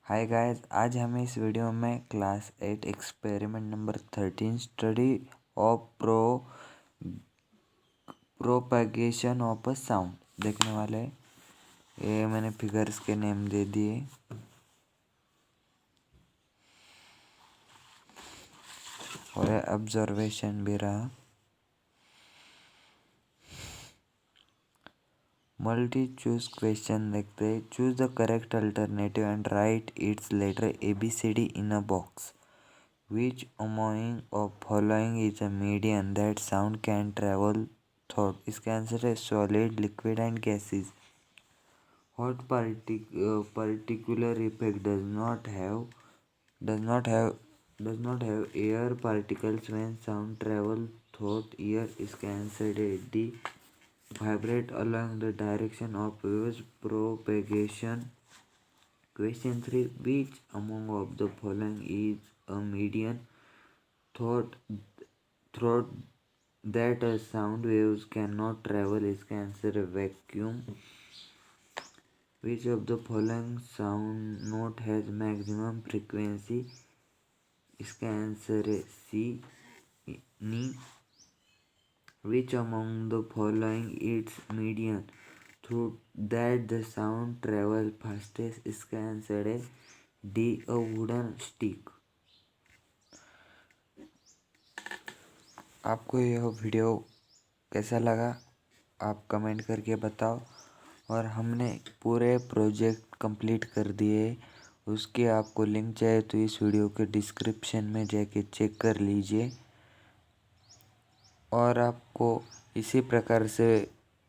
Hi guys, आज हमें इस वीडियो में class 8 experiment number 13 study of propagation of a sound देखने वाले हैं। ये मैंने फिगर्स के नेम दे दिए और ऑब्जर्वेशन भी रहा। मल्टी चूज क्वेश्चन देखते हैं। Choose the correct alternative and write its letter ABCD in a box. Which among of following is a medium that sound can travel thought? इसका आंसर है solid, liquid and gases. What particular effect does not have air particles when sound travel through air? इसका answer है D. Vibrate along the direction of waves propagation. Question 3. Which among of the following is a medium thought that sound waves cannot travel? इसका answer है vacuum. Which of the following sound note has maximum frequency? इसका answer है C. Knee. Which among the following is medium through that the sound travel fastest? इसका answer है D. A wooden stick. आपको यह video कैसा लगा आप comment करके बताओ। और हमने पूरे प्रोजेक्ट कंप्लीट कर दिए, उसके आपको लिंक चाहिए तो इस वीडियो के डिस्क्रिप्शन में जाके चेक कर लीजिए। और आपको इसी प्रकार से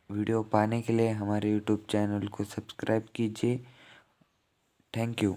वीडियो पाने के लिए हमारे यूट्यूब चैनल को सब्सक्राइब कीजिए। Thank you.